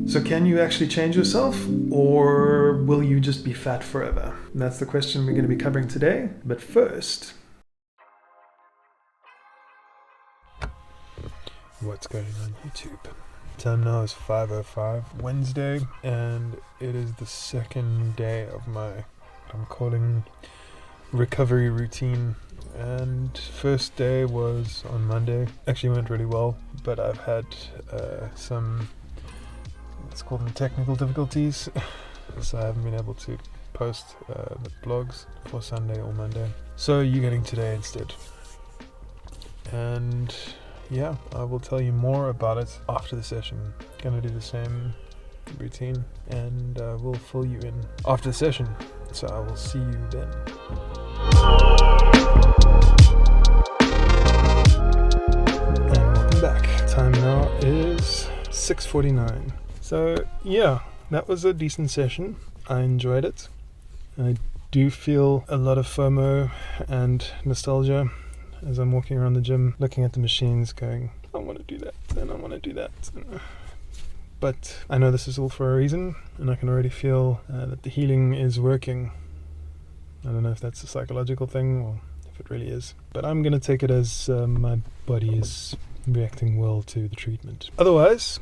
So can you actually change yourself, or will you just be fat forever? And that's the question we're going to be covering today. But first, what's going on YouTube? Time now is 5:05 Wednesday, and it is the second day of my, I'm calling, recovery routine. And first day was on Monday. Actually went really well, but I've had some, let's call them technical difficulties. So I haven't been able to post the blogs for Sunday or Monday. So you're getting today instead. And yeah, I will tell you more about it after the session. Gonna do the same routine, and we'll fill you in after the session. So I will see you then. And welcome back. Time now is 6:49. So yeah, that was a decent session. I enjoyed it. I do feel a lot of FOMO and nostalgia as I'm walking around the gym, looking at the machines, going, I want to do that, and I want to do that. But I know this is all for a reason, and I can already feel that the healing is working. I don't know if that's a psychological thing or if it really is, but I'm going to take it as my body is reacting well to the treatment. Otherwise,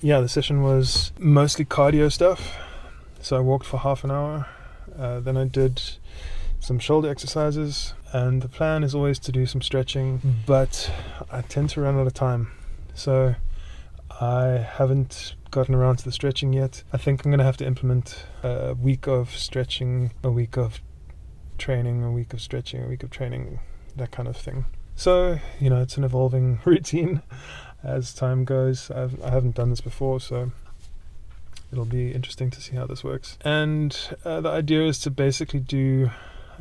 yeah, the session was mostly cardio stuff. So I walked for half an hour, then I did some shoulder exercises, and the plan is always to do some stretching, but I tend to run out of time, so I haven't gotten around to the stretching yet. I think I'm going to have to implement a week of stretching, a week of training, a week of stretching, a week of training, that kind of thing. So, you know, it's an evolving routine as time goes. I haven't done this before, so it'll be interesting to see how this works. And the idea is to basically do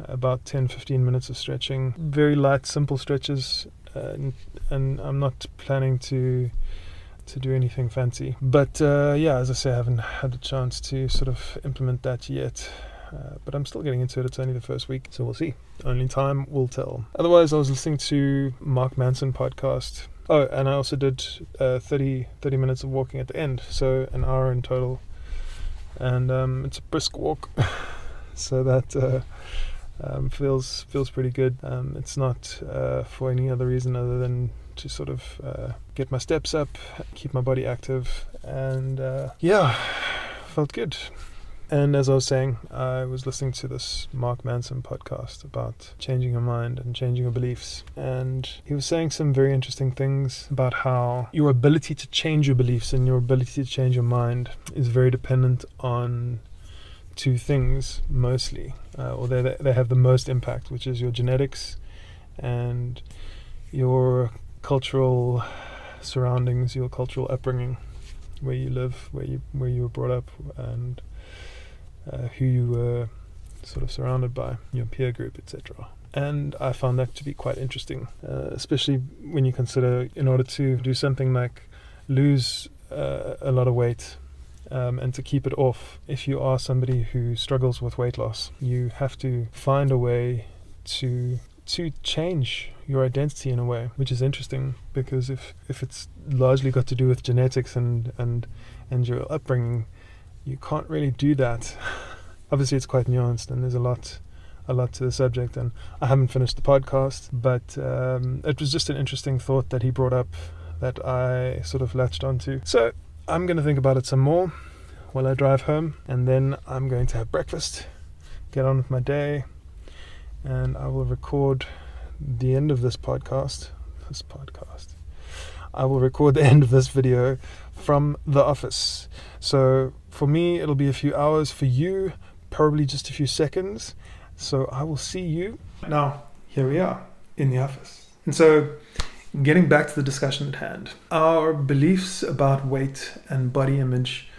about 10-15 minutes of stretching, very light, simple stretches, and I'm not planning to do anything fancy. But yeah, as I say, I haven't had a chance to sort of implement that yet. But I'm still getting into it. It's only the first week, so we'll see. Only time will tell. Otherwise, I was listening to Mark Manson podcast. Oh, and I also did 30 minutes of walking at the end, so an hour in total. And it's a brisk walk, so that feels pretty good. It's not for any other reason other than to sort of get my steps up, keep my body active, and yeah, felt good. And as I was saying, I was listening to this Mark Manson podcast about changing your mind and changing your beliefs. And he was saying some very interesting things about how your ability to change your beliefs and your ability to change your mind is very dependent on two things mostly, or they have the most impact, which is your genetics and your cultural surroundings, your cultural upbringing, where you live, where you were brought up, and who you were sort of surrounded by, your peer group, etc. And I found that to be quite interesting, especially when you consider, in order to do something like lose a lot of weight, and to keep it off, if you are somebody who struggles with weight loss, you have to find a way to change your identity in a way, which is interesting, because if it's largely got to do with genetics and your upbringing, you can't really do that. Obviously it's quite nuanced, and there's a lot to the subject, and I haven't finished the podcast, but it was just an interesting thought that he brought up that I sort of latched onto. So I'm going to think about it some more while I drive home, and then I'm going to have breakfast, get on with my day, and I will record the end of this podcast. I will record the end of this video from the office. So for me, it'll be a few hours. For you, probably just a few seconds. So I will see you. Now, here we are in the office. And so, getting back to the discussion at hand, our beliefs about weight and body image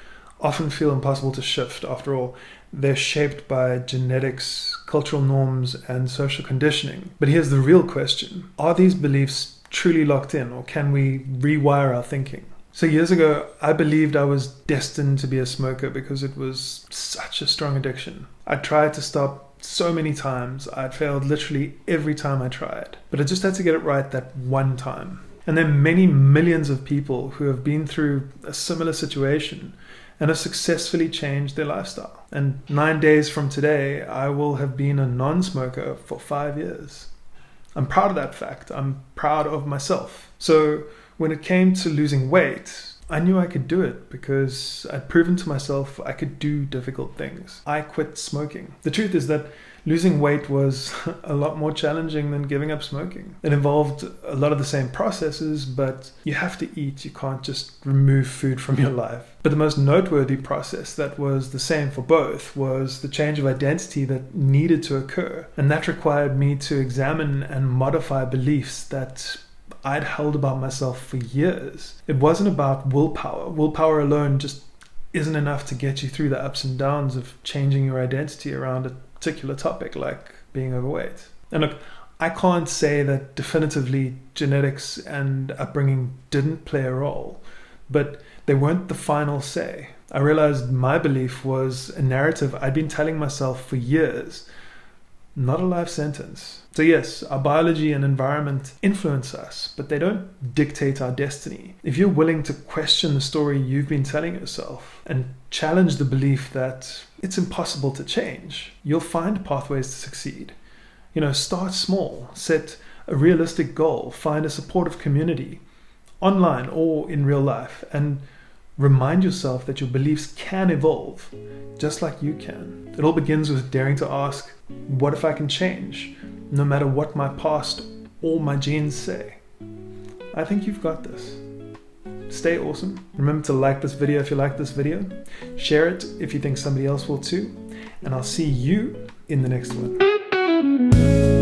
often feel impossible to shift. After all, they're shaped by genetics, cultural norms, and social conditioning. But here's the real question. Are these beliefs truly locked in, or can we rewire our thinking? So years ago, I believed I was destined to be a smoker because it was such a strong addiction. I tried to stop so many times. I'd failed literally every time I tried. But I just had to get it right that one time. And there are many millions of people who have been through a similar situation and have successfully changed their lifestyle. And 9 days from today, I will have been a non-smoker for 5 years. I'm proud of that fact. I'm proud of myself. So when it came to losing weight, I knew I could do it because I'd proven to myself I could do difficult things. I quit smoking. The truth is that losing weight was a lot more challenging than giving up smoking. It involved a lot of the same processes, but you have to eat. You can't just remove food from your life. But the most noteworthy process that was the same for both was the change of identity that needed to occur. And that required me to examine and modify beliefs that I'd held about myself for years. It wasn't about willpower. Willpower alone just isn't enough to get you through the ups and downs of changing your identity around a particular topic like being overweight. And look, I can't say that definitively genetics and upbringing didn't play a role, but they weren't the final say. I realized my belief was a narrative I'd been telling myself for years, not a life sentence. So yes, our biology and environment influence us, but they don't dictate our destiny. If you're willing to question the story you've been telling yourself and challenge the belief that it's impossible to change, you'll find pathways to succeed. Start small, set a realistic goal, find a supportive community, online or in real life, and remind yourself that your beliefs can evolve, just like you can. It all begins with daring to ask, what if I can change, no matter what my past or my genes say? I think you've got this. Stay awesome. Remember to like this video if you like this video. Share it if you think somebody else will too. And I'll see you in the next one.